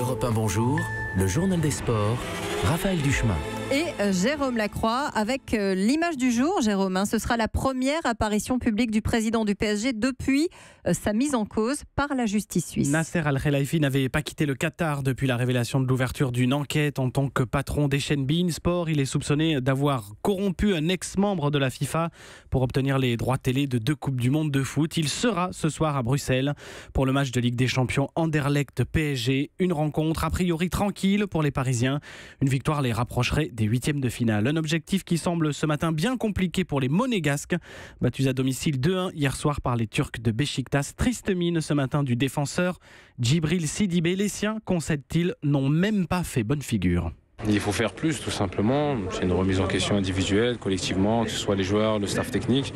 Europe 1, bonjour, le journal des sports, Raphaël Duchemin. Et Jérôme Lacroix avec l'image du jour. Jérôme, ce sera la première apparition publique du président du PSG depuis sa mise en cause par la justice suisse. Nasser Al-Khelaifi n'avait pas quitté le Qatar depuis la révélation de l'ouverture d'une enquête en tant que patron des chaînes beIN Sport. Il est soupçonné d'avoir corrompu un ex-membre de la FIFA pour obtenir les droits télé de 2 Coupes du Monde de foot. Il sera ce soir à Bruxelles pour le match de Ligue des Champions Anderlecht-PSG. Une rencontre a priori tranquille pour les Parisiens. Une victoire les rapprocherait des 8e de finale. Un objectif qui semble ce matin bien compliqué pour les Monégasques. Battus à domicile 2-1 hier soir par les Turcs de Beşiktaş. Triste mine ce matin du défenseur Djibril Sidibé. Les siens, concède-t-il, n'ont même pas fait bonne figure. Il faut faire plus, tout simplement. C'est une remise en question individuelle, collectivement, que ce soit les joueurs, le staff technique.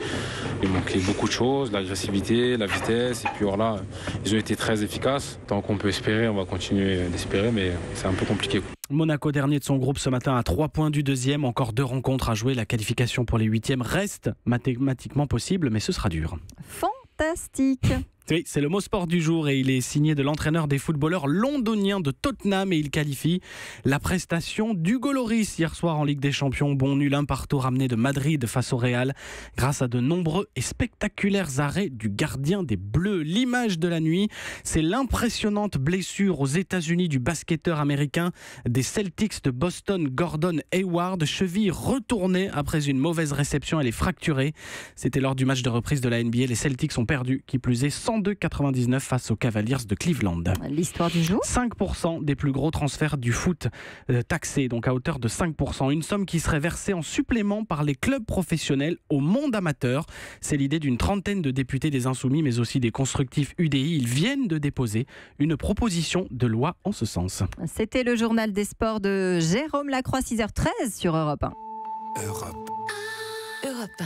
Il manquait beaucoup de choses, l'agressivité, la vitesse. Et puis voilà, ils ont été très efficaces. Tant qu'on peut espérer, on va continuer d'espérer, mais c'est un peu compliqué. Monaco dernier de son groupe ce matin à 3 points du deuxième. Encore 2 rencontres à jouer. La qualification pour les 8e reste mathématiquement possible, mais ce sera dur. Fantastique. Oui, c'est le mot sport du jour et il est signé de l'entraîneur des footballeurs londoniens de Tottenham et il qualifie la prestation d'Hugo Lloris hier soir en Ligue des Champions. Bon nul 1-1 ramené de Madrid face au Real grâce à de nombreux et spectaculaires arrêts du gardien des Bleus. L'image de la nuit, c'est l'impressionnante blessure aux États-Unis du basketteur américain des Celtics de Boston, Gordon Hayward, cheville retournée après une mauvaise réception, elle est fracturée. C'était lors du match de reprise de la NBA. Les Celtics ont perdu, qui plus est 102-99 face aux Cavaliers de Cleveland. L'histoire du jour. 5% des plus gros transferts du foot taxés, donc à hauteur de 5%. Une somme qui serait versée en supplément par les clubs professionnels au monde amateur. C'est l'idée d'une trentaine de députés des Insoumis, mais aussi des constructifs UDI. Ils viennent de déposer une proposition de loi en ce sens. C'était le journal des sports de Jérôme Lacroix, 6h13 sur Europe 1. Europe 1.